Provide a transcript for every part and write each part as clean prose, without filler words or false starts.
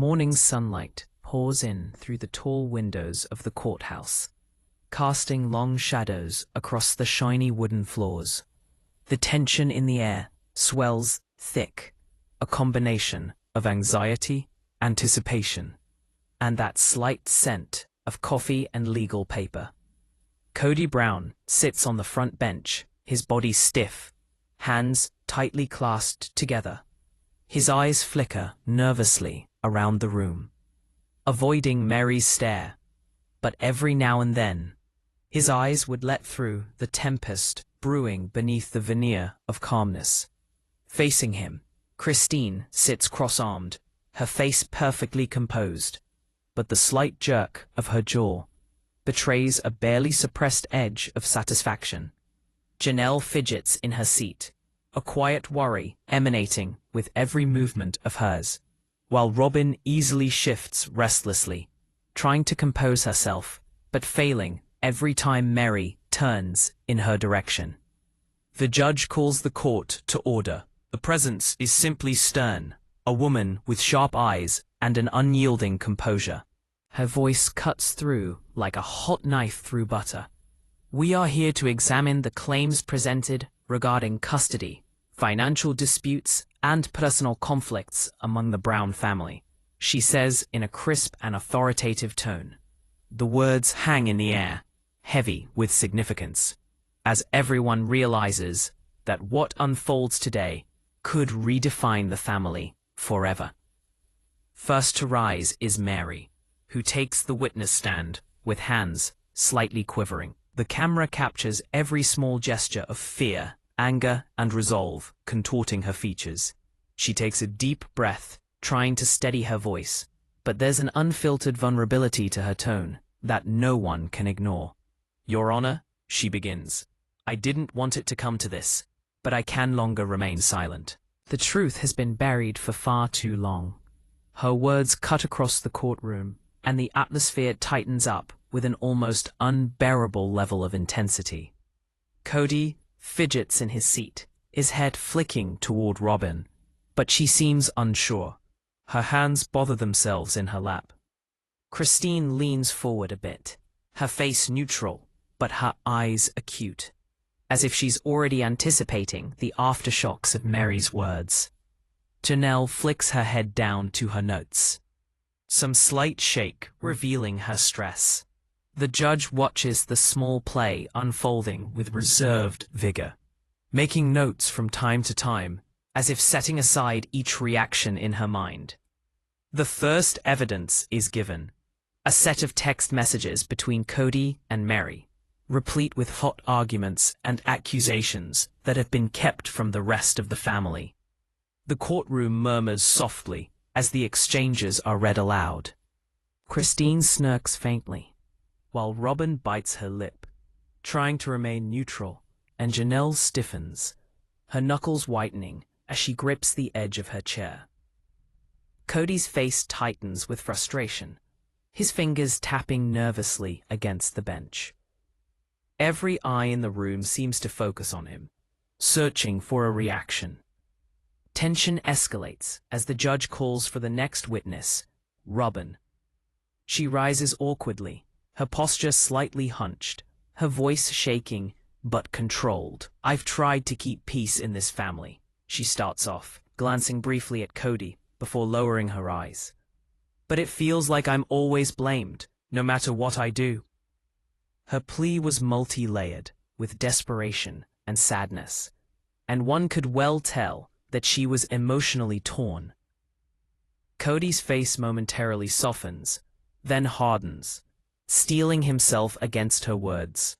Morning sunlight pours in through the tall windows of the courthouse, casting long shadows across the shiny wooden floors. The tension in the air swells thick, a combination of anxiety, anticipation, and that slight scent of coffee and legal paper. Kody Brown sits on the front bench, his body stiff, hands tightly clasped together. His eyes flicker nervously around the room, avoiding Meri's stare, but every now and then, his eyes would let through the tempest brewing beneath the veneer of calmness. Facing him, Christine sits cross-armed, her face perfectly composed, but the slight jerk of her jaw betrays a barely suppressed edge of satisfaction. Janelle fidgets in her seat, a quiet worry emanating with every movement of hers, while Robyn easily shifts restlessly, trying to compose herself, but failing every time Meri turns in her direction. The judge calls the court to order. The presence is simply stern, a woman with sharp eyes and an unyielding composure. Her voice cuts through like a hot knife through butter. We are here to examine the claims presented regarding custody, financial disputes, and personal conflicts among the Brown family, she says in a crisp and authoritative tone. The words hang in the air, heavy with significance, as everyone realizes that what unfolds today could redefine the family forever. First to rise is Meri, who takes the witness stand with hands slightly quivering. The camera captures every small gesture of fear, anger, and resolve contorting her features. She takes a deep breath, trying to steady her voice, but there's an unfiltered vulnerability to her tone that no one can ignore. Your Honor, she begins, I didn't want it to come to this, but I can longer remain silent. The truth has been buried for far too long. Her words cut across the courtroom, and the atmosphere tightens up with an almost unbearable level of intensity. Kody fidgets in his seat, his head flicking toward Robyn, but she seems unsure. Her hands bother themselves in her lap. Christine leans forward a bit, her face neutral, but her eyes acute, as if she's already anticipating the aftershocks of Meri's words. Janelle flicks her head down to her notes, some slight shake revealing her stress. The judge watches the small play unfolding with reserved vigor, making notes from time to time, as if setting aside each reaction in her mind. The first evidence is given, a set of text messages between Kody and Meri, replete with hot arguments and accusations that have been kept from the rest of the family. The courtroom murmurs softly as the exchanges are read aloud. Christine smirks faintly, while Robyn bites her lip, trying to remain neutral, and Janelle stiffens, her knuckles whitening as she grips the edge of her chair. Kody's face tightens with frustration, his fingers tapping nervously against the bench. Every eye in the room seems to focus on him, searching for a reaction. Tension escalates as the judge calls for the next witness, Robyn. She rises awkwardly, her posture slightly hunched, her voice shaking but controlled. I've tried to keep peace in this family, she starts off, glancing briefly at Kody before lowering her eyes. But it feels like I'm always blamed, no matter what I do. Her plea was multi-layered, with desperation and sadness, and one could well tell that she was emotionally torn. Kody's face momentarily softens, then hardens, steeling himself against her words.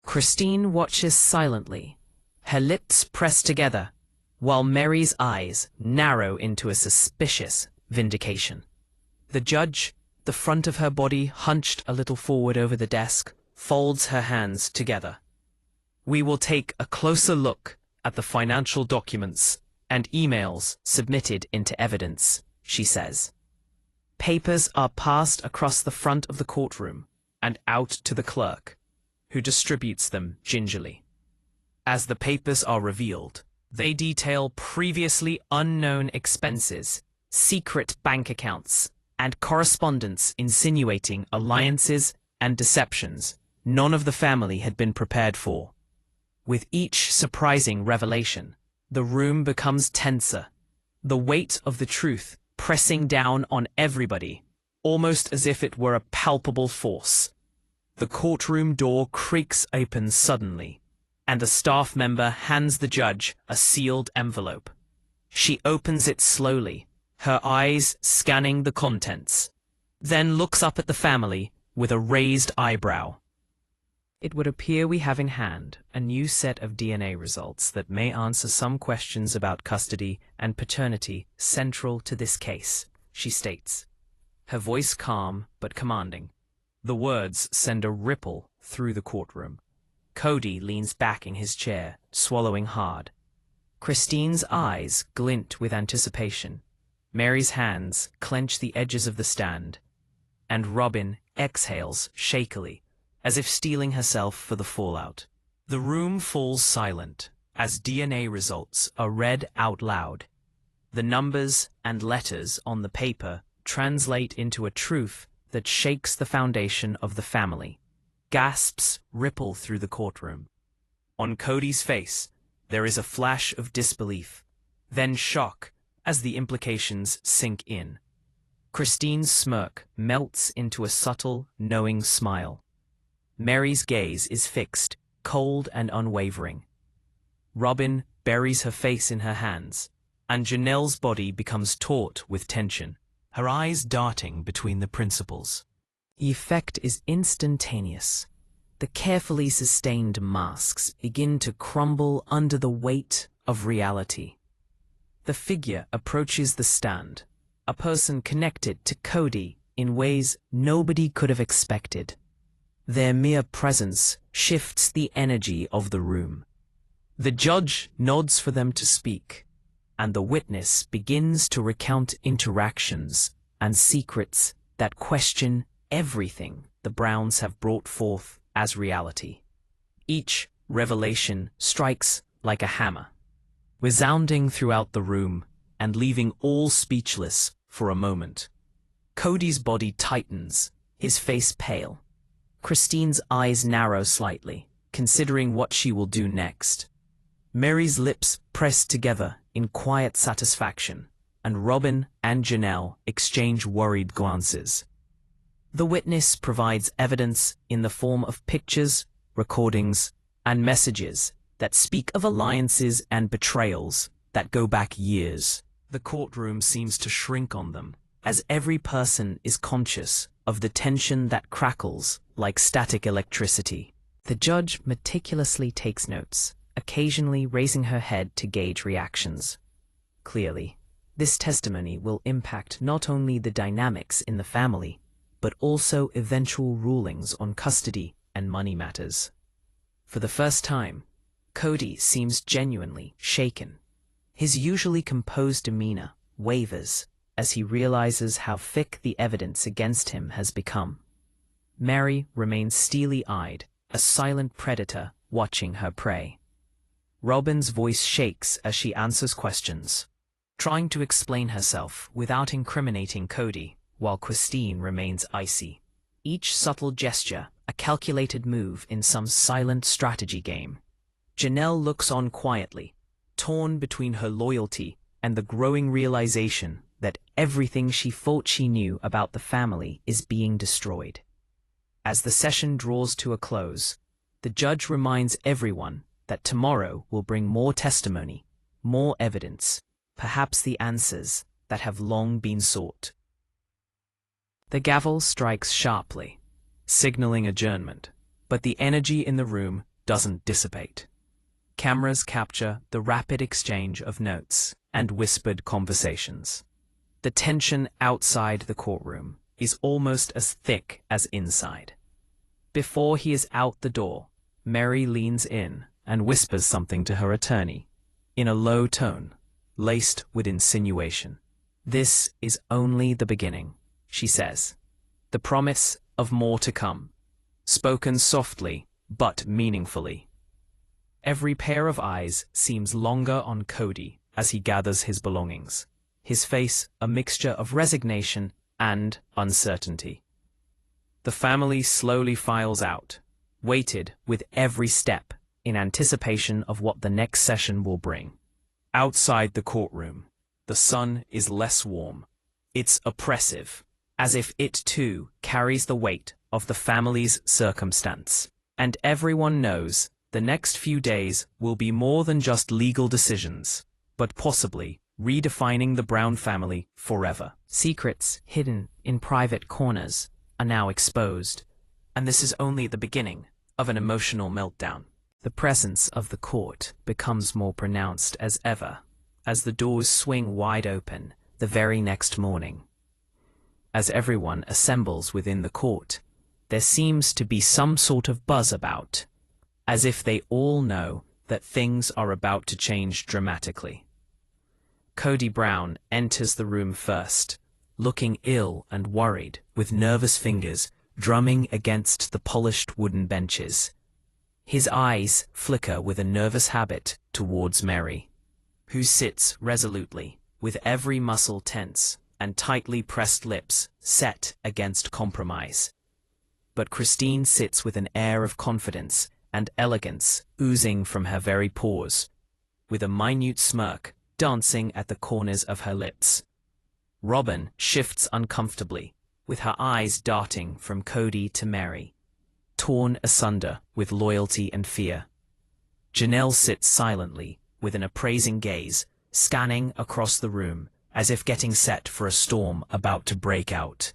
Christine watches silently, her lips pressed together, while Meri's eyes narrow into a suspicious vindication. The judge, the front of her body hunched a little forward over the desk, folds her hands together. We will take a closer look at the financial documents and emails submitted into evidence, she says. Papers are passed across the front of the courtroom and out to the clerk, who distributes them gingerly. As the papers are revealed, they detail previously unknown expenses secret bank accounts, and correspondence insinuating alliances and deceptions none of the family had been prepared for. With each surprising revelation, the room becomes tenser, the weight of the truth pressing down on everybody, almost as if it were a palpable force. The courtroom door creaks open suddenly, and a staff member hands the judge a sealed envelope. She opens it slowly, her eyes scanning the contents, then looks up at the family with a raised eyebrow. It would appear we have in hand a new set of DNA results that may answer some questions about custody and paternity central to this case, she states, her voice calm but commanding. The words send a ripple through the courtroom. Kody leans back in his chair, swallowing hard. Christine's eyes glint with anticipation. Meri's hands clench the edges of the stand, and Robyn exhales shakily, as if steeling herself for the fallout. The room falls silent as DNA results are read out loud. The numbers and letters on the paper translate into a truth that shakes the foundation of the family. Gasps ripple through the courtroom. On Kody's face, there is a flash of disbelief, then shock as the implications sink in. Christine's smirk melts into a subtle, knowing smile. Meri's gaze is fixed, cold and unwavering. Robyn buries her face in her hands, and Janelle's body becomes taut with tension, her eyes darting between the principals. The effect is instantaneous. The carefully sustained masks begin to crumble under the weight of reality. The figure approaches the stand, a person connected to Kody in ways nobody could have expected. Their mere presence shifts the energy of the room. The judge nods for them to speak, and the witness begins to recount interactions and secrets that question everything the Browns have brought forth as reality. Each revelation strikes like a hammer, resounding throughout the room and leaving all speechless for a moment. Kody's body tightens, his face pale. Christine's eyes narrow slightly, considering what she will do next. Meri's lips press together in quiet satisfaction, and Robyn and Janelle exchange worried glances. The witness provides evidence in the form of pictures, recordings, and messages that speak of alliances and betrayals that go back years. The courtroom seems to shrink on them, as every person is conscious of the tension that crackles like static electricity. The judge meticulously takes notes, occasionally raising her head to gauge reactions. Clearly, this testimony will impact not only the dynamics in the family, but also eventual rulings on custody and money matters. For the first time, Kody seems genuinely shaken. His usually composed demeanor wavers as he realizes how thick the evidence against him has become. Meri remains steely-eyed, a silent predator watching her prey. Robyn's voice shakes as she answers questions, trying to explain herself without incriminating Kody, while Christine remains icy. Each subtle gesture a calculated move in some silent strategy game. Janelle looks on quietly, torn between her loyalty and the growing realization that everything she thought she knew about the family is being destroyed. As the session draws to a close, the judge reminds everyone that tomorrow will bring more testimony, more evidence, perhaps the answers that have long been sought. The gavel strikes sharply, signaling adjournment, but the energy in the room doesn't dissipate. Cameras capture the rapid exchange of notes and whispered conversations. The tension outside the courtroom is almost as thick as inside. Before he is out the door, Meri leans in and whispers something to her attorney, in a low tone, laced with insinuation. "This is only the beginning," she says. "The promise of more to come," spoken softly but meaningfully. Every pair of eyes seems longer on Kody as he gathers his belongings. his face a mixture of resignation and uncertainty. The family slowly files out, weighted with every step in anticipation of what the next session will bring. Outside the courtroom, the sun is less warm. It's oppressive, as if it too carries the weight of the family's circumstance. And everyone knows the next few days will be more than just legal decisions, but possibly redefining the Brown family forever. Secrets hidden in private corners are now exposed, and this is only the beginning of an emotional meltdown. The presence of the court becomes more pronounced as ever, as the doors swing wide open the very next morning. As everyone assembles within the court, there seems to be some sort of buzz about, as if they all know that things are about to change dramatically. Kody Brown enters the room first, looking ill and worried, with nervous fingers drumming against the polished wooden benches. His eyes flicker with a nervous habit towards Meri, who sits resolutely, with every muscle tense and tightly pressed lips set against compromise. But Christine sits with an air of confidence and elegance oozing from her very pores, with a minute smirk dancing at the corners of her lips. Robyn shifts uncomfortably, with her eyes darting from Kody to Meri, torn asunder with loyalty and fear. Janelle sits silently, with an appraising gaze, scanning across the room, as if getting set for a storm about to break out.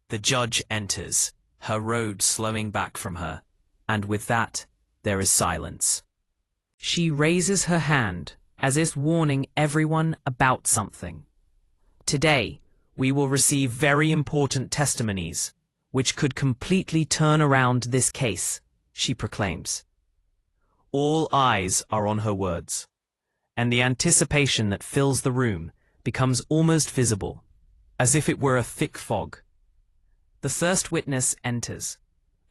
The judge enters, her road slowing back from her, and with that, there is silence. She raises her hand, as if warning everyone about something. Today, we will receive very important testimonies, which could completely turn around this case, she proclaims. All eyes are on her words, and the anticipation that fills the room becomes almost visible, as if it were a thick fog. The first witness enters,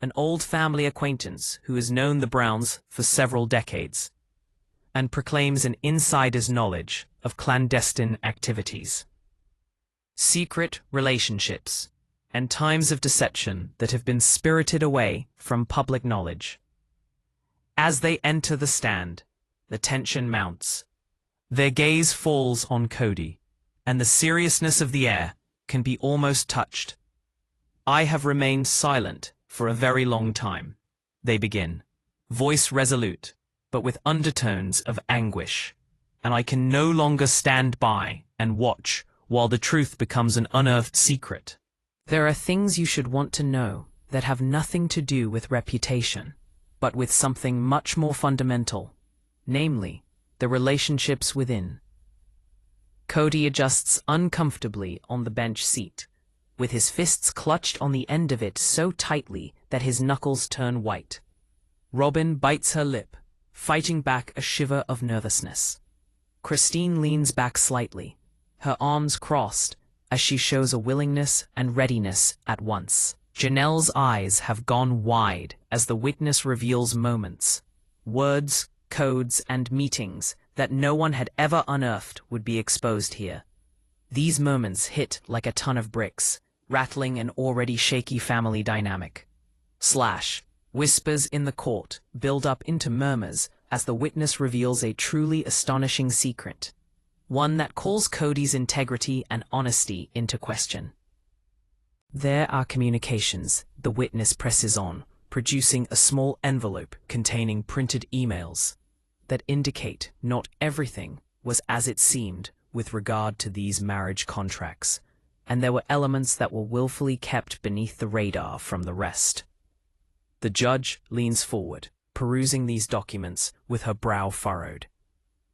an old family acquaintance who has known the Browns for several decades, and proclaims an insider's knowledge of clandestine activities, secret relationships, and times of deception that have been spirited away from public knowledge. As they enter the stand, the tension mounts. Their gaze falls on Kody, and the seriousness of the air can be almost touched. I have remained silent for a very long time, they begin, voice resolute, but with undertones of anguish, and I can no longer stand by and watch while the truth becomes an unearthed secret. There are things you should want to know that have nothing to do with reputation, but with something much more fundamental, namely, the relationships within. Kody adjusts uncomfortably on the bench seat, with his fists clutched on the end of it so tightly that his knuckles turn white. Robyn bites her lip, fighting back a shiver of nervousness. Christine leans back slightly, her arms crossed, as she shows a willingness and readiness at once. Janelle's eyes have gone wide as the witness reveals moments, words, codes, and meetings that no one had ever unearthed would be exposed here. These moments hit like a ton of bricks, rattling an already shaky family dynamic. Whispers in the court build up into murmurs as the witness reveals a truly astonishing secret, one that calls Kody's integrity and honesty into question. There are communications, the witness presses on, producing a small envelope containing printed emails that indicate not everything was as it seemed with regard to these marriage contracts, and there were elements that were willfully kept beneath the radar from the rest. The judge leans forward, perusing these documents with her brow furrowed.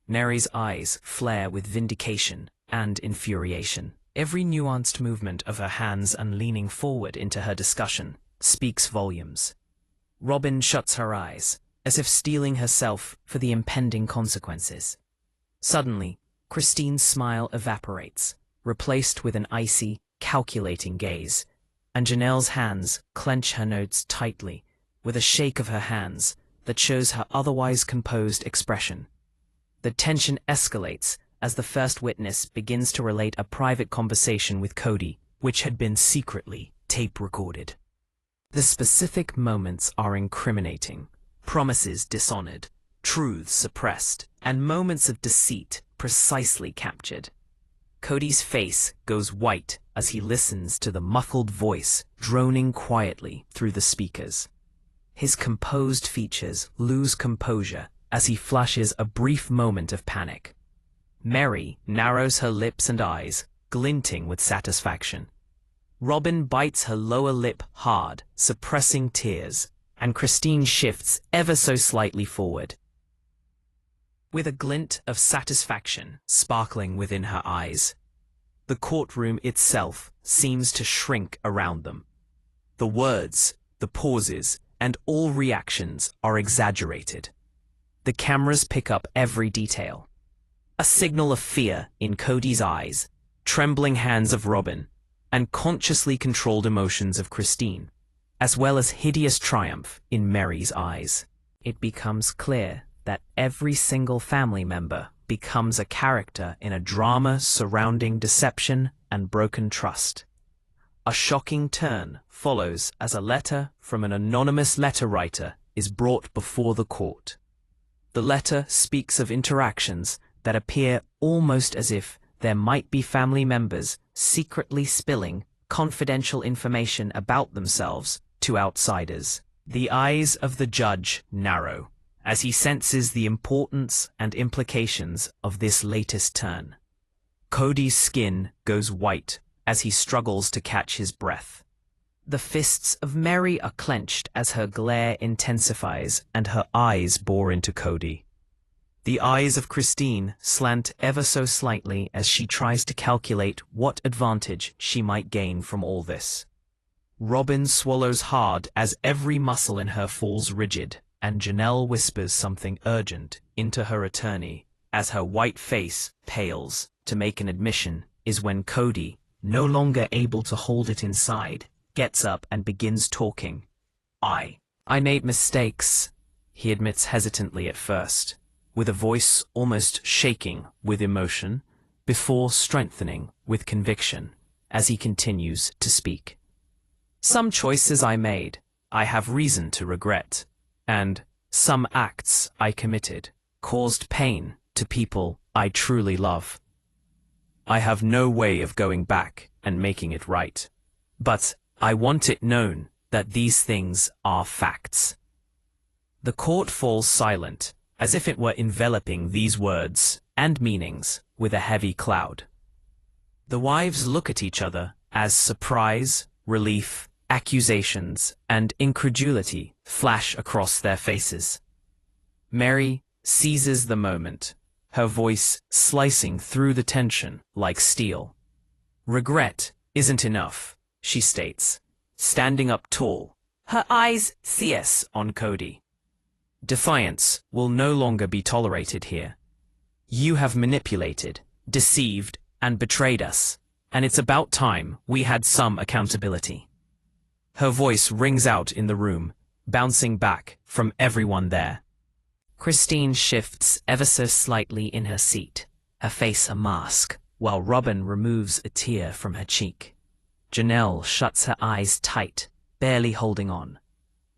Meri's eyes flare with vindication and infuriation. Every nuanced movement of her hands and leaning forward into her discussion speaks volumes. Robyn shuts her eyes, as if steeling herself for the impending consequences. Suddenly, Christine's smile evaporates, replaced with an icy, calculating gaze, and Janelle's hands clench her notes tightly, with a shake of her hands that shows her otherwise composed expression. The tension escalates as the first witness begins to relate a private conversation with Kody, which had been secretly tape-recorded. The specific moments are incriminating, promises dishonored, truths suppressed, and moments of deceit precisely captured. Kody's face goes white as he listens to the muffled voice droning quietly through the speakers. His composed features lose composure as he flashes a brief moment of panic. Meri narrows her lips and eyes, glinting with satisfaction. Robyn bites her lower lip hard, suppressing tears, and Christine shifts ever so slightly forward, with a glint of satisfaction sparkling within her eyes. The courtroom itself seems to shrink around them. The words, the pauses, and all reactions are exaggerated. The cameras pick up every detail. A signal of fear in Kody's eyes, trembling hands of Robyn, and consciously controlled emotions of Christine, as well as hideous triumph in Meri's eyes. It becomes clear that every single family member becomes a character in a drama surrounding deception and broken trust. A shocking turn follows as a letter from an anonymous letter writer is brought before the court. The letter speaks of interactions that appear almost as if there might be family members secretly spilling confidential information about themselves to outsiders. The eyes of the judge narrow as he senses the importance and implications of this latest turn. Kody's skin goes white as he struggles to catch his breath. The fists of Meri are clenched as her glare intensifies and her eyes bore into Kody. The eyes of Christine slant ever so slightly as she tries to calculate what advantage she might gain from all this. Robyn swallows hard as every muscle in her falls rigid, and Janelle whispers something urgent into her attorney as her white face pales to make an admission is when Kody, no longer able to hold it inside, gets up and begins talking. I made mistakes, he admits hesitantly at first, with a voice almost shaking with emotion, before strengthening with conviction as he continues to speak. Some choices I made, I have reason to regret, and some acts I committed caused pain to people I truly love. I have no way of going back and making it right, but I want it known that these things are facts. The court falls silent, as if it were enveloping these words and meanings with a heavy cloud. The wives look at each other as surprise, relief, accusations, and incredulity flash across their faces. Meri seizes the moment, her voice slicing through the tension like steel. Regret isn't enough, she states, standing up tall, her eyes fierce on Kody. Defiance will no longer be tolerated here. You have manipulated, deceived, and betrayed us, and it's about time we had some accountability. Her voice rings out in the room, bouncing back from everyone there. Christine shifts ever so slightly in her seat, her face a mask, while Robyn removes a tear from her cheek. Janelle shuts her eyes tight, barely holding on.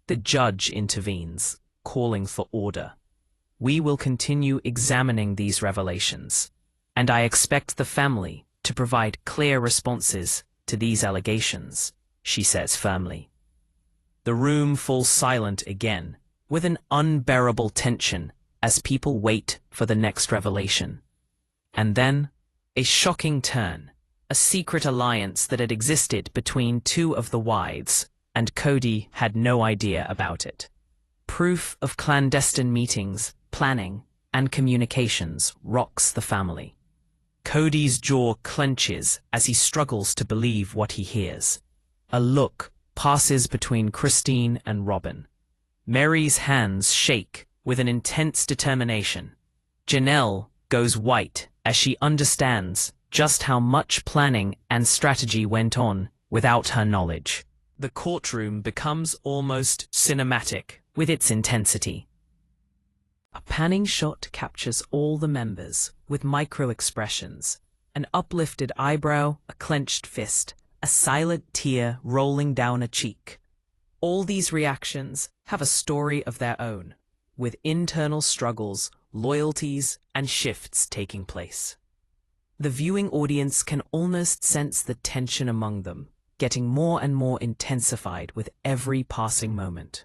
The judge intervenes, calling for order. We will continue examining these revelations, and I expect the family to provide clear responses to these allegations, she says firmly. The room falls silent again, with an unbearable tension as people wait for the next revelation. And then, a shocking turn, a secret alliance that had existed between two of the wives, and Kody had no idea about it. Proof of clandestine meetings, planning, and communications rocks the family. Kody's jaw clenches as he struggles to believe what he hears. A look passes between Christine and Robyn. Meri's hands shake with an intense determination. Janelle goes white as she understands just how much planning and strategy went on without her knowledge. The courtroom becomes almost cinematic with its intensity. A panning shot captures all the members, with micro-expressions, an uplifted eyebrow, a clenched fist, a silent tear rolling down a cheek. All these reactions have a story of their own, with internal struggles, loyalties, and shifts taking place. The viewing audience can almost sense the tension among them, getting more and more intensified with every passing moment.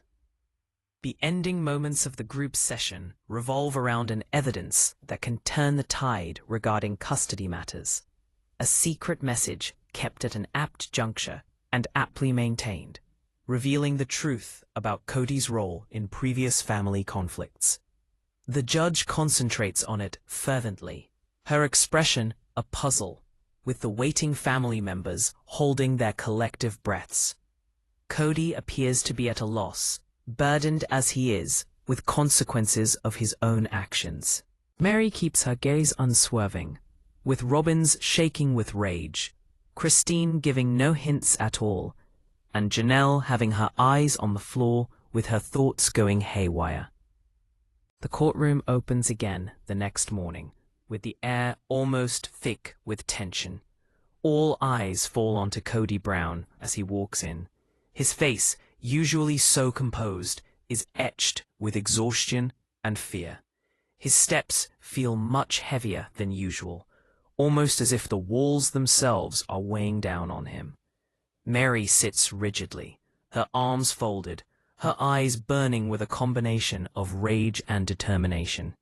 The ending moments of the group session revolve around an evidence that can turn the tide regarding custody matters. A secret message kept at an apt juncture and aptly maintained, revealing the truth about Kody's role in previous family conflicts. The judge concentrates on it fervently, her expression a puzzle, with the waiting family members holding their collective breaths. Kody appears to be at a loss, burdened as he is with consequences of his own actions. Meri keeps her gaze unswerving, with Robyn's shaking with rage, Christine giving no hints at all, and Janelle having her eyes on the floor with her thoughts going haywire. The courtroom opens again the next morning, with the air almost thick with tension. All eyes fall onto Kody Brown as he walks in. His face, usually so composed, is etched with exhaustion and fear. His steps feel much heavier than usual, almost as if the walls themselves are weighing down on him. Meri sits rigidly, her arms folded, her eyes burning with a combination of rage and determination.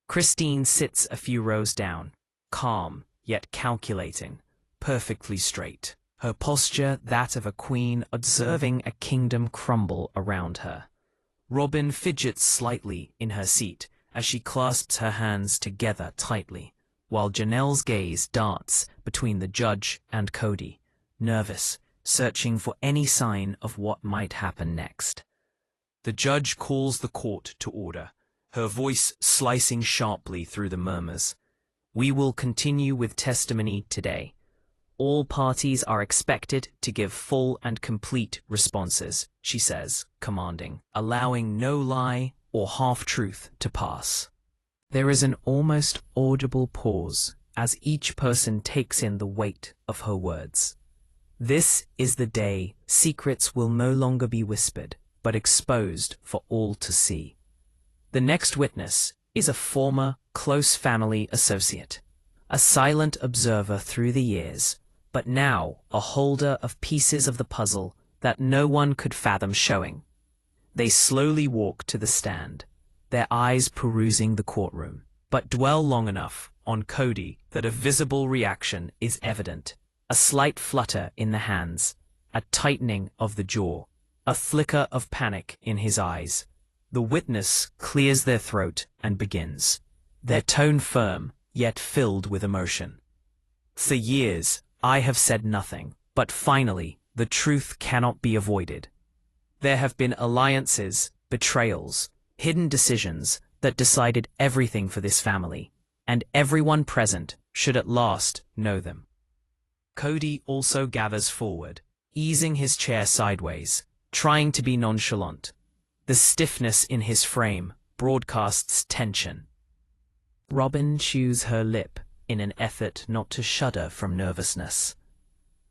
Christine sits a few rows down, calm yet calculating, perfectly straight, her posture that of a queen observing a kingdom crumble around her. Robyn fidgets slightly in her seat as she clasps her hands together tightly, while Janelle's gaze darts between the judge and Kody, nervous, searching for any sign of what might happen next. The judge calls the court to order, her voice slicing sharply through the murmurs. "We will continue with testimony today. All parties are expected to give full and complete responses," she says, commanding, allowing no lie or half-truth to pass. There is an almost audible pause as each person takes in the weight of her words. This is the day secrets will no longer be whispered, but exposed for all to see. The next witness is a former close family associate, a silent observer through the years, but now a holder of pieces of the puzzle that no one could fathom showing. They slowly walk to the stand, their eyes perusing the courtroom, but dwell long enough on Kody that a visible reaction is evident. A slight flutter in the hands, a tightening of the jaw, a flicker of panic in his eyes. The witness clears their throat and begins, their tone firm, yet filled with emotion. "For years, I have said nothing, but finally, the truth cannot be avoided. There have been alliances, betrayals, hidden decisions that decided everything for this family, and everyone present should at last know them." Kody also gathers forward, easing his chair sideways, trying to be nonchalant. The stiffness in his frame broadcasts tension. Robyn chews her lip in an effort not to shudder from nervousness.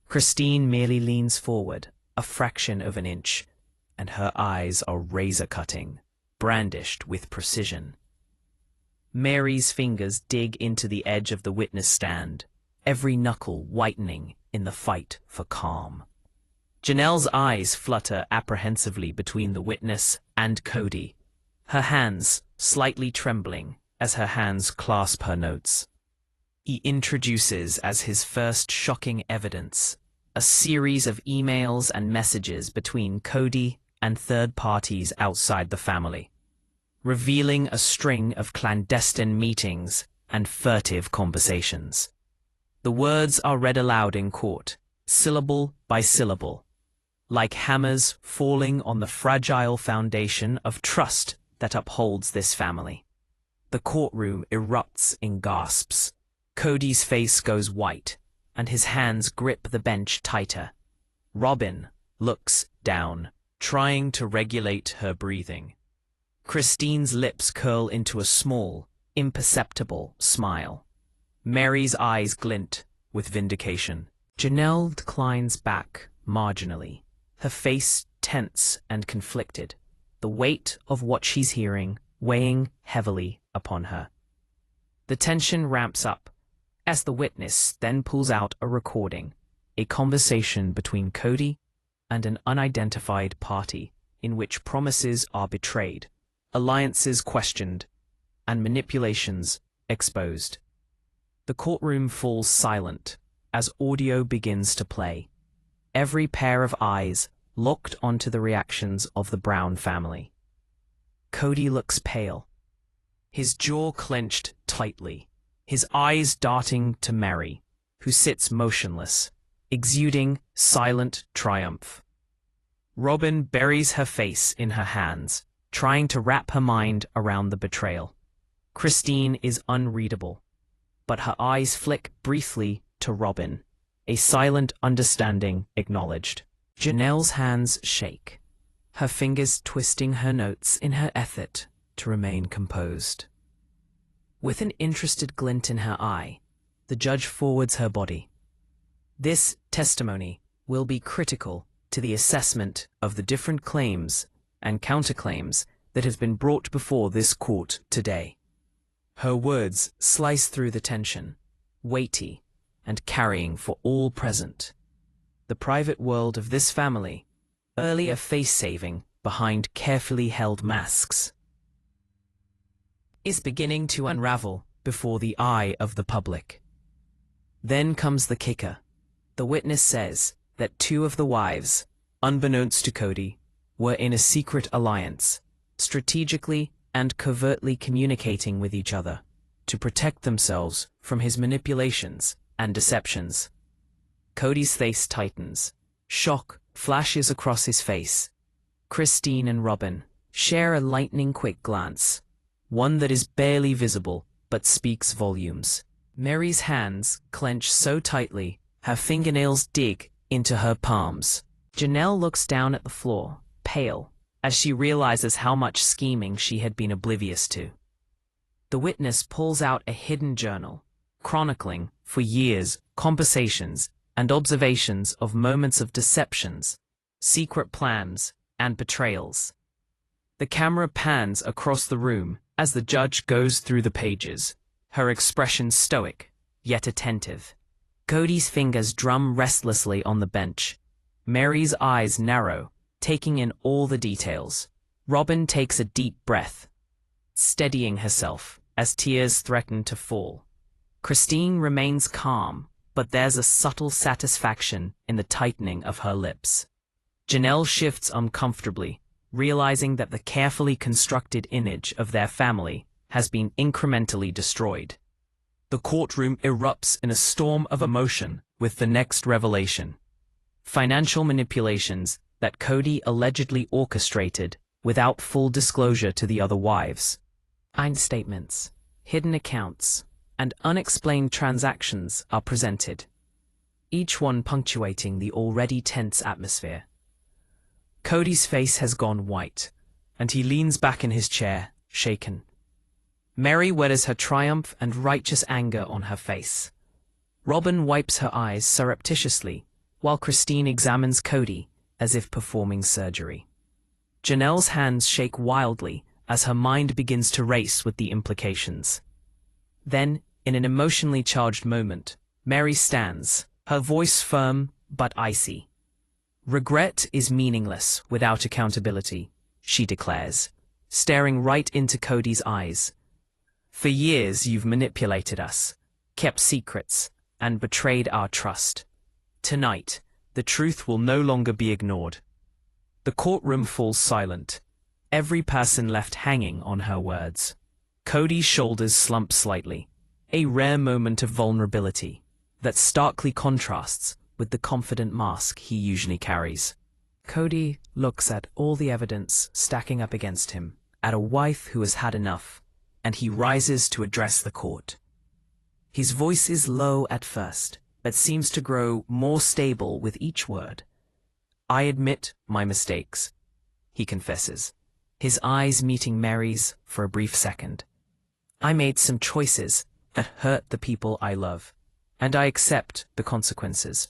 Christine merely leans forward, a fraction of an inch, and her eyes are razor-cutting, brandished with precision. Meri's fingers dig into the edge of the witness stand, every knuckle whitening in the fight for calm. Janelle's eyes flutter apprehensively between the witness and Kody, her hands slightly trembling as her hands clasp her notes. He introduces as his first shocking evidence a series of emails and messages between Kody and third parties outside the family, revealing a string of clandestine meetings and furtive conversations. The words are read aloud in court, syllable by syllable, like hammers falling on the fragile foundation of trust that upholds this family. The courtroom erupts in gasps. Kody's face goes white, and his hands grip the bench tighter. Robyn looks down, trying to regulate her breathing. Christine's lips curl into a small, imperceptible smile. Meri's eyes glint with vindication. Janelle declines back marginally, her face tense and conflicted, the weight of what she's hearing weighing heavily upon her. The tension ramps up as the witness then pulls out a recording, a conversation between Kody and an unidentified party in which promises are betrayed, alliances questioned, and manipulations exposed. The courtroom falls silent as audio begins to play, every pair of eyes locked onto the reactions of the Brown family. Kody looks pale, his jaw clenched tightly, his eyes darting to Meri, who sits motionless, exuding silent triumph. Robyn buries her face in her hands, trying to wrap her mind around the betrayal. Christine is unreadable, but her eyes flick briefly to Robyn, a silent understanding acknowledged. Janelle's hands shake, her fingers twisting her notes in her effort to remain composed. With an interested glint in her eye, the judge forwards her body. This testimony will be critical to the assessment of the different claims and counterclaims that have been brought before this court today. Her words slice through the tension, weighty and carrying for all present. The private world of this family, earlier face-saving behind carefully held masks, is beginning to unravel before the eye of the public. Then comes the kicker. The witness says that two of the wives, unbeknownst to Kody, were in a secret alliance, strategically and covertly communicating with each other to protect themselves from his manipulations and deceptions. Kody's face tightens. Shock flashes across his face. Christine and Robyn share a lightning-quick glance, one that is barely visible but speaks volumes. Meri's hands clench so tightly, her fingernails dig into her palms. Janelle looks down at the floor, pale, as she realizes how much scheming she had been oblivious to. The witness pulls out a hidden journal, chronicling, for years, conversations and observations of moments of deceptions, secret plans, and betrayals. The camera pans across the room as the judge goes through the pages, her expression stoic, yet attentive. Kody's fingers drum restlessly on the bench. Meri's eyes narrow, taking in all the details. Robyn takes a deep breath, steadying herself as tears threaten to fall. Christine remains calm, but there's a subtle satisfaction in the tightening of her lips. Janelle shifts uncomfortably, realizing that the carefully constructed image of their family has been incrementally destroyed. The courtroom erupts in a storm of emotion with the next revelation. Financial manipulations that Kody allegedly orchestrated without full disclosure to the other wives. Signed statements, hidden accounts, and unexplained transactions are presented, each one punctuating the already tense atmosphere. Kody's face has gone white, and he leans back in his chair, shaken. Meri wears her triumph and righteous anger on her face. Robyn wipes her eyes surreptitiously, while Christine examines Kody as if performing surgery. Janelle's hands shake wildly as her mind begins to race with the implications. Then, in an emotionally charged moment, Meri stands, her voice firm but icy. "Regret is meaningless without accountability," she declares, staring right into Kody's eyes. "For years you've manipulated us, kept secrets, and betrayed our trust. Tonight, the truth will no longer be ignored." The courtroom falls silent, every person left hanging on her words. Kody's shoulders slump slightly, a rare moment of vulnerability that starkly contrasts with the confident mask he usually carries. Kody looks at all the evidence stacking up against him, at a wife who has had enough, and he rises to address the court. His voice is low at first, but seems to grow more stable with each word. "I admit my mistakes," he confesses, his eyes meeting Meri's for a brief second. I made some choices that hurt the people I love, and I accept the consequences.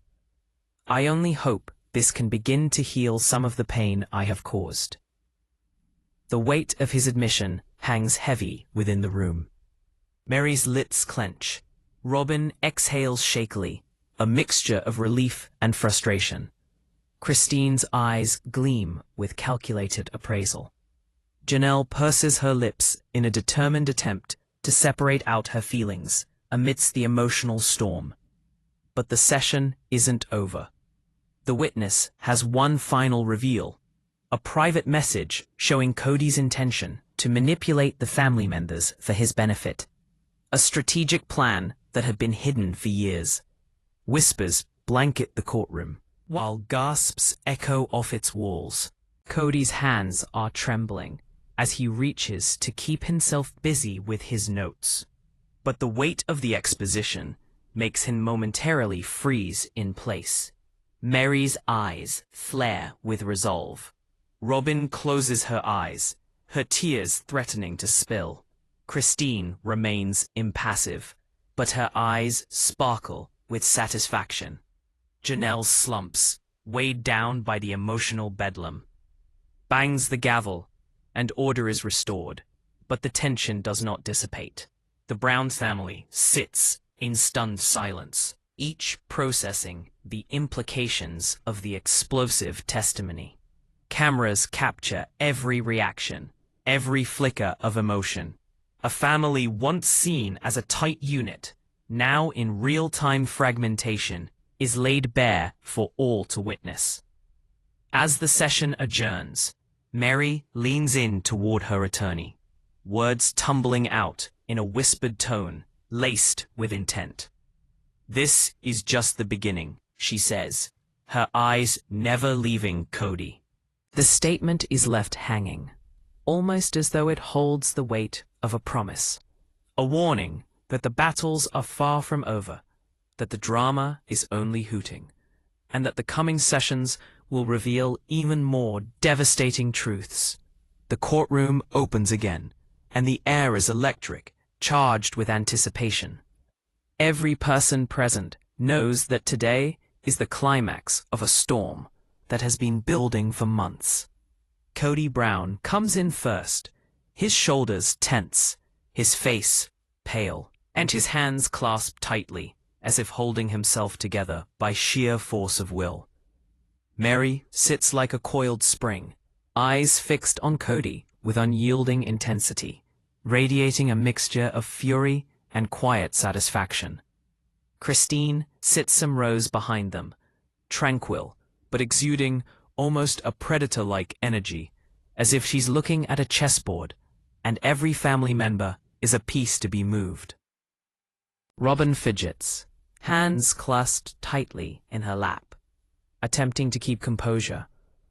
I only hope this can begin to heal some of the pain I have caused. The weight of his admission hangs heavy within the room. Meri's lips clench. Robyn exhales shakily, a mixture of relief and frustration. Christine's eyes gleam with calculated appraisal. Janelle purses her lips in a determined attempt to separate out her feelings amidst the emotional storm. But the session isn't over. The witness has one final reveal, a private message showing Kody's intention to manipulate the family members for his benefit. A strategic plan that had been hidden for years. Whispers blanket the courtroom, while gasps echo off its walls. Kody's hands are trembling as he reaches to keep himself busy with his notes. But the weight of the exposition makes him momentarily freeze in place. Meri's eyes flare with resolve. Robyn closes her eyes, her tears threatening to spill. Christine remains impassive, but her eyes sparkle with satisfaction. Janelle slumps, weighed down by the emotional bedlam. Bangs the gavel, and order is restored, but the tension does not dissipate. The Brown family sits in stunned silence, each processing the implications of the explosive testimony. Cameras capture every reaction, every flicker of emotion. A family once seen as a tight unit, now in real-time fragmentation, is laid bare for all to witness. As the session adjourns, Meri leans in toward her attorney, words tumbling out in a whispered tone, laced with intent. "This is just the beginning," she says, her eyes never leaving Kody. The statement is left hanging, almost as though it holds the weight of a promise. A warning that the battles are far from over, that the drama is only hooting, and that the coming sessions will reveal even more devastating truths. The courtroom opens again, and the air is electric, charged with anticipation. Every person present knows that today is the climax of a storm that has been building for months. Kody Brown comes in first, his shoulders tense, his face pale, and his hands clasped tightly, as if holding himself together by sheer force of will. Meri sits like a coiled spring, eyes fixed on Kody with unyielding intensity, radiating a mixture of fury and quiet satisfaction. Christine sits some rows behind them, tranquil, but exuding almost a predator-like energy, as if she's looking at a chessboard, and every family member is a piece to be moved. Robyn fidgets, hands clasped tightly in her lap, attempting to keep composure,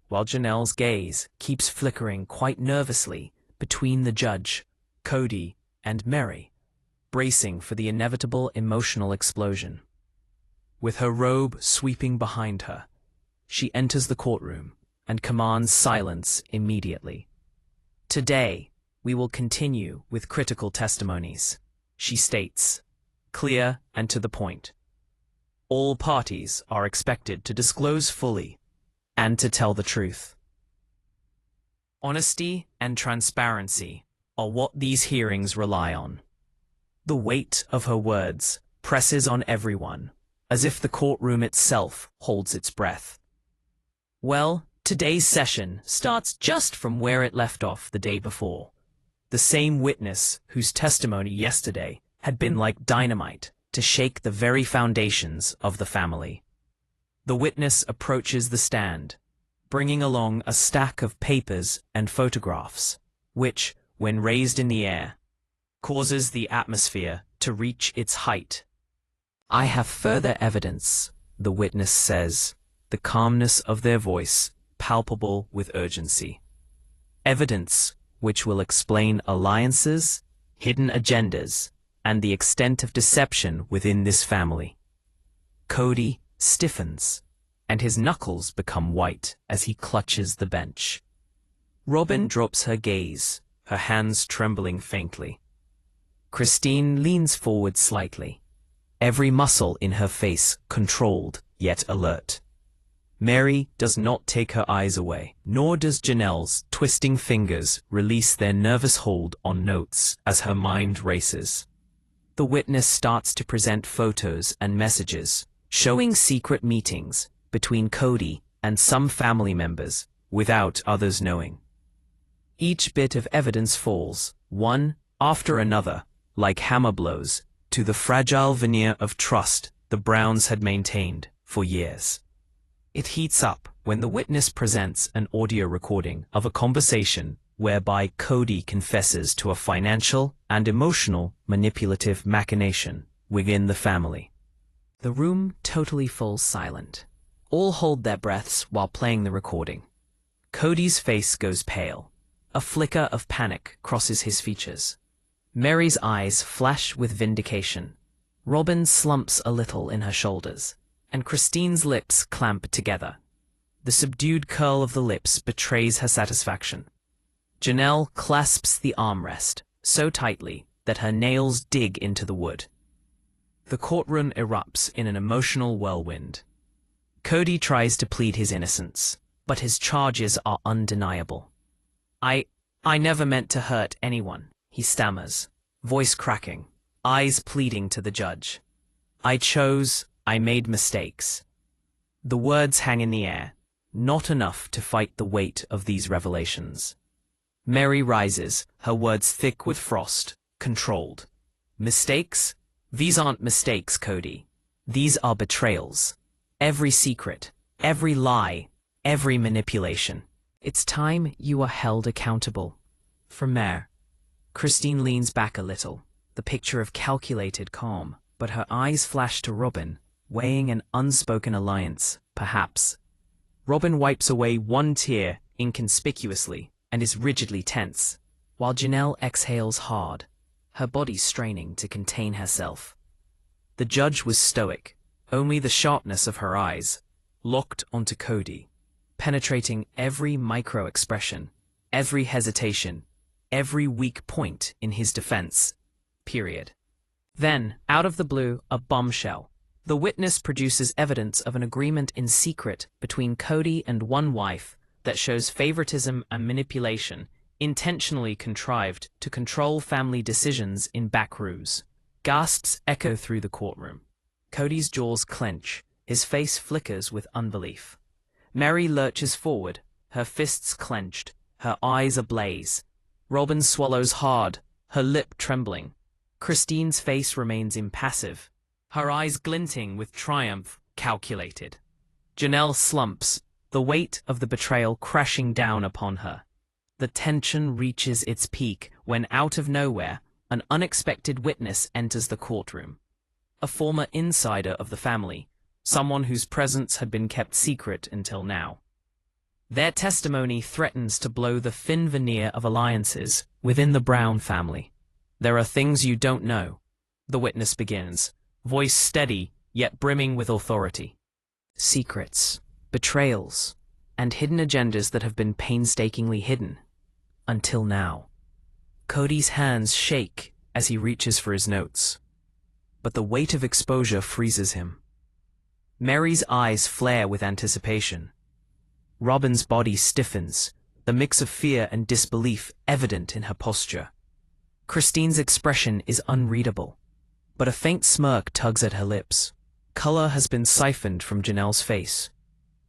while Janelle's gaze keeps flickering quite nervously between the judge, Kody, and Meri, bracing for the inevitable emotional explosion. With her robe sweeping behind her, she enters the courtroom and commands silence immediately. "Today, we will continue with critical testimonies," she states, clear and to the point. All parties are expected to disclose fully and to tell the truth. Honesty and transparency are what these hearings rely on. The weight of her words presses on everyone, as if the courtroom itself holds its breath. Well, today's session starts just from where it left off the day before. The same witness whose testimony yesterday had been like dynamite to shake the very foundations of the family. The witness approaches the stand, bringing along a stack of papers and photographs, which, when raised in the air, causes the atmosphere to reach its height. "I have further evidence," the witness says, the calmness of their voice palpable with urgency. "Evidence which will explain alliances, hidden agendas, and the extent of deception within this family." Kody stiffens, and his knuckles become white as he clutches the bench. Robyn drops her gaze, her hands trembling faintly. Christine leans forward slightly, every muscle in her face controlled yet alert. Meri does not take her eyes away, nor does Janelle's twisting fingers release their nervous hold on notes as her mind races. The witness starts to present photos and messages, showing secret meetings between Kody and some family members without others knowing. Each bit of evidence falls, one after another, like hammer blows, to the fragile veneer of trust the Browns had maintained for years. It heats up when the witness presents an audio recording of a conversation whereby Kody confesses to a financial and emotional manipulative machination within the family. The room totally falls silent. All hold their breaths while playing the recording. Kody's face goes pale. A flicker of panic crosses his features. Meri's eyes flash with vindication. Robyn slumps a little in her shoulders, and Christine's lips clamp together. The subdued curl of the lips betrays her satisfaction. Janelle clasps the armrest so tightly that her nails dig into the wood. The courtroom erupts in an emotional whirlwind. Kody tries to plead his innocence, but his charges are undeniable. I never meant to hurt anyone, he stammers, voice cracking, eyes pleading to the judge. I made mistakes. The words hang in the air, not enough to fight the weight of these revelations. Meri rises, her words thick with frost, controlled. Mistakes? These aren't mistakes, Kody. These are betrayals. Every secret, every lie, every manipulation. It's time you are held accountable. From Meri. Christine leans back a little, the picture of calculated calm, but her eyes flash to Robyn, weighing an unspoken alliance, perhaps. Robyn wipes away one tear inconspicuously and is rigidly tense, while Janelle exhales hard, her body straining to contain herself. The judge was stoic, only the sharpness of her eyes, locked onto Kody, penetrating every micro-expression, every hesitation, every weak point in his defense. Period. Then, out of the blue, a bombshell. The witness produces evidence of an agreement in secret between Kody and one wife that shows favoritism and manipulation, intentionally contrived to control family decisions in back rooms. Gasps echo through the courtroom. Kody's jaws clench, his face flickers with unbelief. Meri lurches forward, her fists clenched, her eyes ablaze. Robyn swallows hard, her lip trembling. Christine's face remains impassive, her eyes glinting with triumph, calculated. Janelle slumps, the weight of the betrayal crashing down upon her. The tension reaches its peak when, out of nowhere, an unexpected witness enters the courtroom. A former insider of the family, someone whose presence had been kept secret until now. Their testimony threatens to blow the thin veneer of alliances within the Brown family. There are things you don't know, the witness begins, voice steady yet brimming with authority. Secrets, betrayals, and hidden agendas that have been painstakingly hidden. Until now. Kody's hands shake as he reaches for his notes. But the weight of exposure freezes him. Meri's eyes flare with anticipation. Robyn's body stiffens, the mix of fear and disbelief evident in her posture. Christine's expression is unreadable, but a faint smirk tugs at her lips. Color has been siphoned from Janelle's face.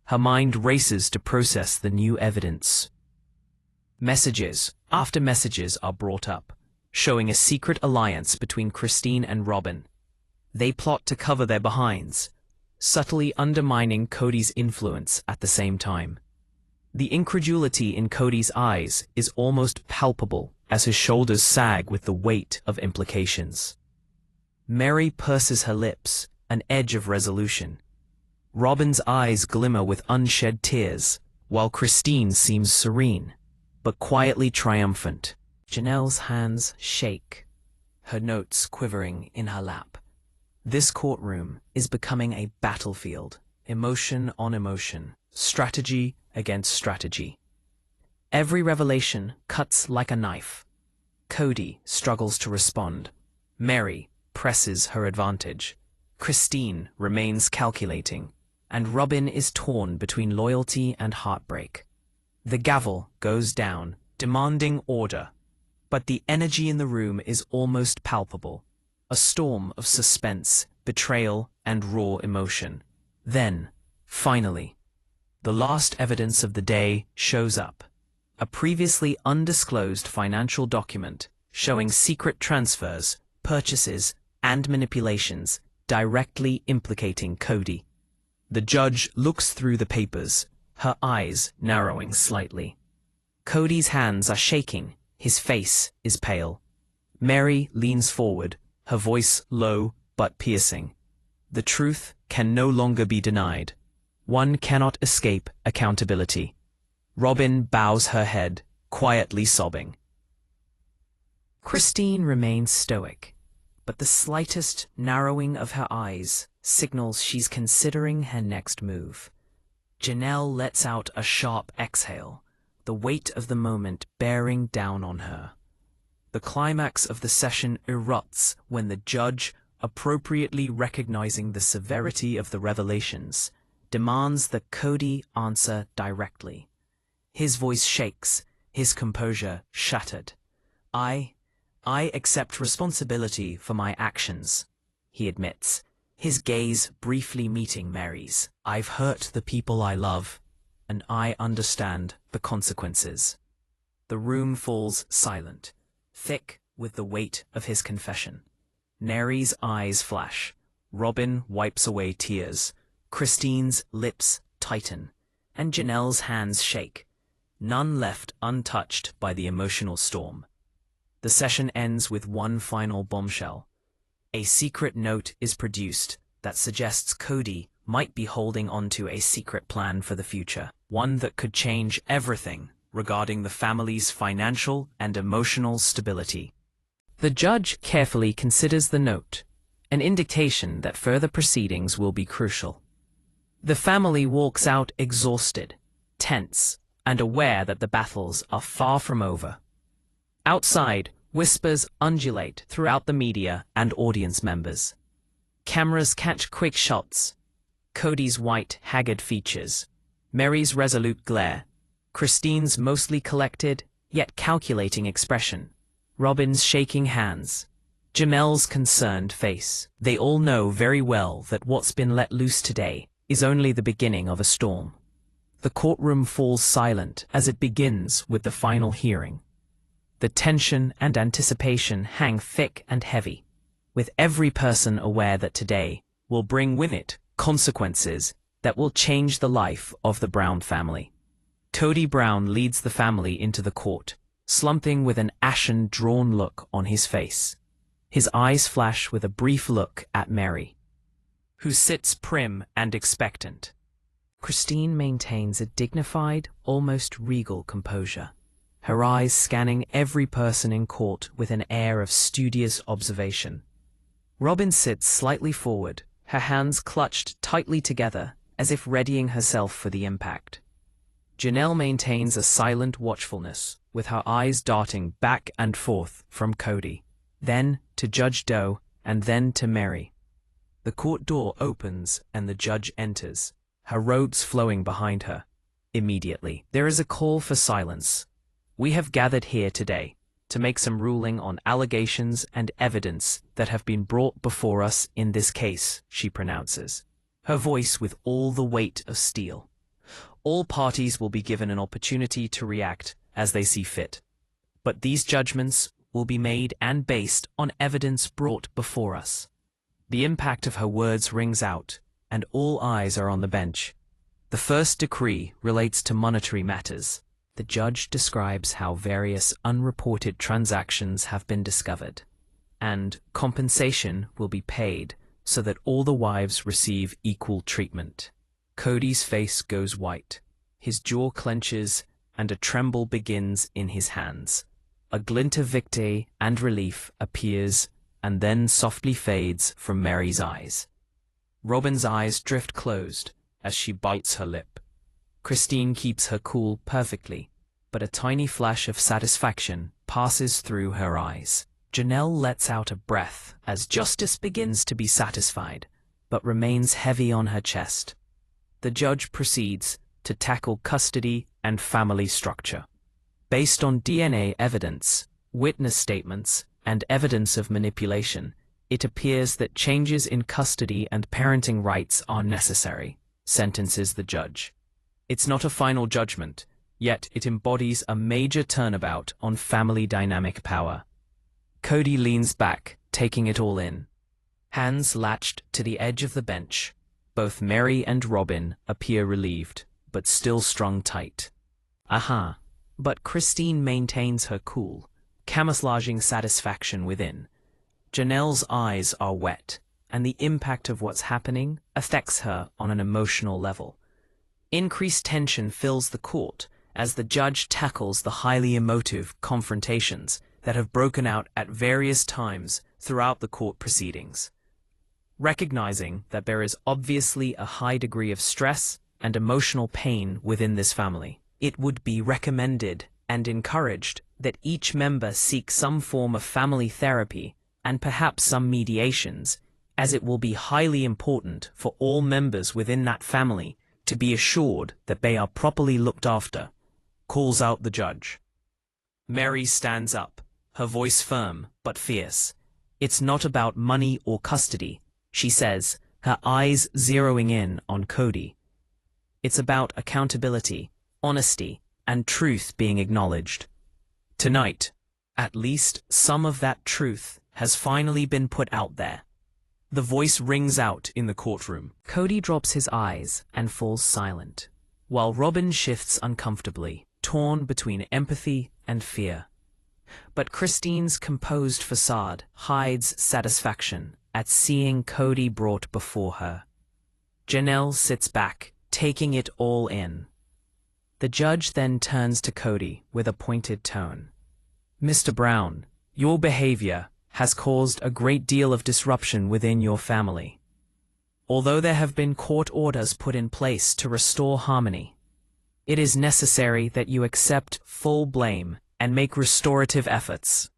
Her mind races to process the new evidence. Messages after messages are brought up, showing a secret alliance between Christine and Robyn. They plot to cover their behinds, subtly undermining Kody's influence at the same time. The incredulity in Kody's eyes is almost palpable as his shoulders sag with the weight of implications. Meri purses her lips, an edge of resolution. Robyn's eyes glimmer with unshed tears, while Christine seems serene, but quietly triumphant. Janelle's hands shake, her notes quivering in her lap. This courtroom is becoming a battlefield, emotion on emotion, strategy against strategy. Every revelation cuts like a knife. Kody struggles to respond, Meri presses her advantage. Christine remains calculating, and Robyn is torn between loyalty and heartbreak. The gavel goes down, demanding order, but the energy in the room is almost palpable. A storm of suspense, betrayal, and raw emotion. Then, finally, the last evidence of the day shows up. A previously undisclosed financial document showing secret transfers, purchases, and manipulations directly implicating Kody. The judge looks through the papers, her eyes narrowing slightly. Kody's hands are shaking, his face is pale. Meri leans forward, her voice low but piercing. The truth can no longer be denied. One cannot escape accountability. Robyn bows her head, quietly sobbing. Christine remains stoic, but the slightest narrowing of her eyes signals she's considering her next move. Janelle lets out a sharp exhale, the weight of the moment bearing down on her. The climax of the session erupts when the judge, appropriately recognizing the severity of the revelations, demands that Kody answer directly. His voice shakes, his composure shattered. I accept responsibility for my actions, he admits, his gaze briefly meeting Meri's. I've hurt the people I love, and I understand the consequences. The room falls silent, thick with the weight of his confession. Meri's eyes flash. Robyn wipes away tears. Christine's lips tighten, and Janelle's hands shake, none left untouched by the emotional storm. The session ends with one final bombshell. A secret note is produced that suggests Kody might be holding onto a secret plan for the future, one that could change everything regarding the family's financial and emotional stability. The judge carefully considers the note, an indication that further proceedings will be crucial. The family walks out exhausted, tense, and aware that the battles are far from over. Outside, whispers undulate throughout the media and audience members. Cameras catch quick shots. Kody's white, haggard features, Meri's resolute glare, Christine's mostly collected, yet calculating expression, Robyn's shaking hands, Janelle's concerned face. They all know very well that what's been let loose today is only the beginning of a storm. The courtroom falls silent as it begins with the final hearing. The tension and anticipation hang thick and heavy, with every person aware that today will bring with it consequences that will change the life of the Brown family. Kody Brown leads the family into the court, slumping with an ashen, drawn look on his face. His eyes flash with a brief look at Meri, who sits prim and expectant. Christine maintains a dignified, almost regal composure, her eyes scanning every person in court with an air of studious observation. Robyn sits slightly forward, her hands clutched tightly together as if readying herself for the impact. Janelle maintains a silent watchfulness, with her eyes darting back and forth from Kody, then to Judge Doe, and then to Meri. The court door opens and the judge enters, her robes flowing behind her. Immediately, there is a call for silence. We have gathered here today to make some ruling on allegations and evidence that have been brought before us in this case, she pronounces, her voice with all the weight of steel. All parties will be given an opportunity to react as they see fit. But these judgments will be made and based on evidence brought before us. The impact of her words rings out, and all eyes are on the bench. The first decree relates to monetary matters. The judge describes how various unreported transactions have been discovered, and compensation will be paid so that all the wives receive equal treatment. Kody's face goes white, his jaw clenches, and a tremble begins in his hands. A glint of victory and relief appears and then softly fades from Meri's eyes. Robyn's eyes drift closed as she bites her lip. Christine keeps her cool perfectly, but a tiny flash of satisfaction passes through her eyes. Janelle lets out a breath as justice begins to be satisfied, but remains heavy on her chest. The judge proceeds to tackle custody and family structure. Based on DNA evidence, witness statements, and evidence of manipulation, it appears that changes in custody and parenting rights are necessary, sentences the judge. It's not a final judgment, yet it embodies a major turnabout on family dynamic power. Kody leans back, taking it all in. Hands latched to the edge of the bench, both Meri and Robyn appear relieved, but still strung tight. But Christine maintains her cool, camouflaging satisfaction within. Janelle's eyes are wet, and the impact of what's happening affects her on an emotional level. Increased tension fills the court as the judge tackles the highly emotive confrontations that have broken out at various times throughout the court proceedings. Recognizing that there is obviously a high degree of stress and emotional pain within this family, it would be recommended and encouraged that each member seek some form of family therapy and perhaps some mediations, as it will be highly important for all members within that family to be assured that they are properly looked after, calls out the judge. Meri stands up, her voice firm but fierce. It's not about money or custody, she says, her eyes zeroing in on Kody. It's about accountability, honesty, and truth being acknowledged. Tonight, at least some of that truth has finally been put out there. The voice rings out in the courtroom. Kody drops his eyes and falls silent, while Robyn shifts uncomfortably, torn between empathy and fear. But Christine's composed facade hides satisfaction at seeing Kody brought before her. Janelle sits back, taking it all in. The judge then turns to Kody with a pointed tone. "Mr. Brown, your behavior has caused a great deal of disruption within your family. Although there have been court orders put in place to restore harmony, it is necessary that you accept full blame and make restorative efforts."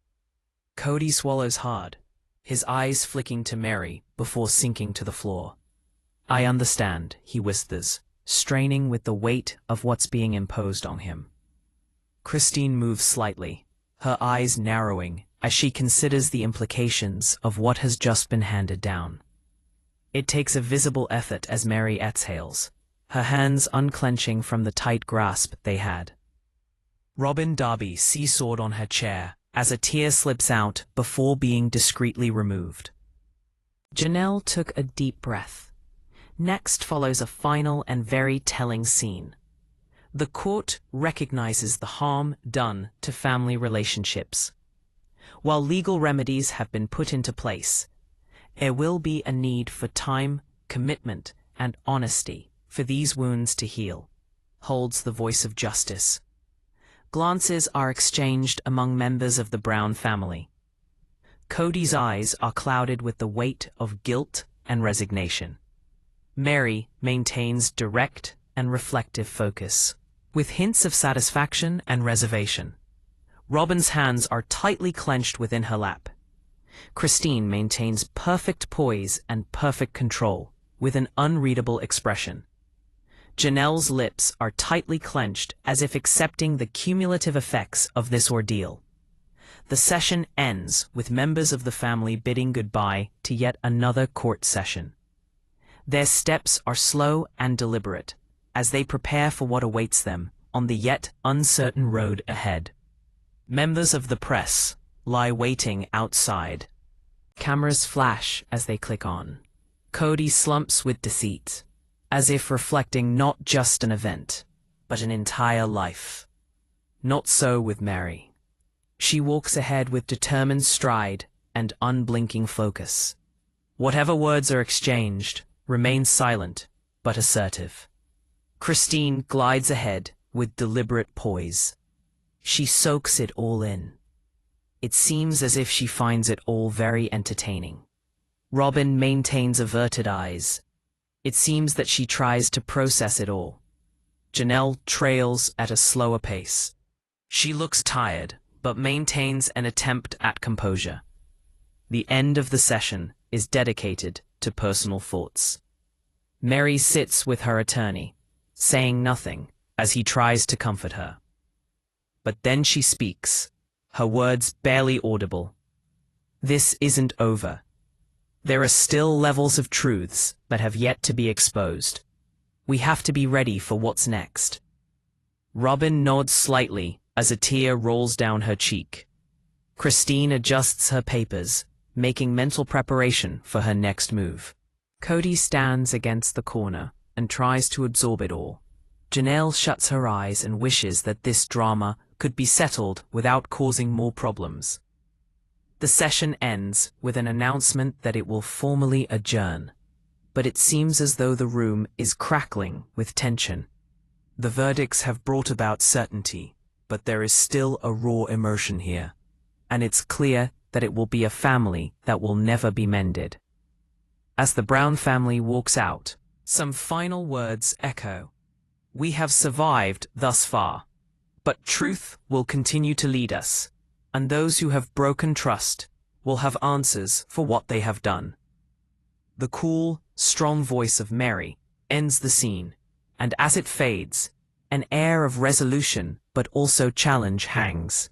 Kody swallows hard, his eyes flicking to Meri before sinking to the floor. "I understand," he whispers, straining with the weight of what's being imposed on him. Christine moves slightly, her eyes narrowing as she considers the implications of what has just been handed down. It takes a visible effort as Meri exhales, her hands unclenching from the tight grasp they had. Robyn Darby seesawed on her chair as a tear slips out before being discreetly removed. Janelle took a deep breath. Next follows a final and very telling scene. The court recognizes the harm done to family relationships. While legal remedies have been put into place, there will be a need for time, commitment, and honesty for these wounds to heal, holds the voice of justice. Glances are exchanged among members of the Brown family. Kody's eyes are clouded with the weight of guilt and resignation. Meri maintains direct and reflective focus, with hints of satisfaction and reservation. Robyn's hands are tightly clenched within her lap. Christine maintains perfect poise and perfect control, with an unreadable expression. Janelle's lips are tightly clenched as if accepting the cumulative effects of this ordeal. The session ends with members of the family bidding goodbye to yet another court session. Their steps are slow and deliberate, as they prepare for what awaits them on the yet uncertain road ahead. Members of the press lie waiting outside. Cameras flash as they click on. Kody slumps with deceit, as if reflecting not just an event, but an entire life. Not so with Meri. She walks ahead with determined stride and unblinking focus. Whatever words are exchanged, remain silent but assertive. Christine glides ahead with deliberate poise. She soaks it all in. It seems as if she finds it all very entertaining. Robyn maintains averted eyes. It seems that she tries to process it all. Janelle trails at a slower pace. She looks tired, but maintains an attempt at composure. The end of the session is dedicated to personal thoughts. Meri sits with her attorney, saying nothing as he tries to comfort her. But then she speaks, her words barely audible. This isn't over. There are still levels of truths that have yet to be exposed. We have to be ready for what's next. Robyn nods slightly as a tear rolls down her cheek. Christine adjusts her papers, making mental preparation for her next move. Kody stands against the corner and tries to absorb it all. Janelle shuts her eyes and wishes that this drama could be settled without causing more problems. The session ends with an announcement that it will formally adjourn, but it seems as though the room is crackling with tension. The verdicts have brought about certainty, but there is still a raw emotion here, and it's clear that it will be a family that will never be mended. As the Brown family walks out, some final words echo. We have survived thus far, but truth will continue to lead us, and those who have broken trust will have answers for what they have done. The cool, strong voice of Meri ends the scene, and as it fades, an air of resolution but also challenge hangs.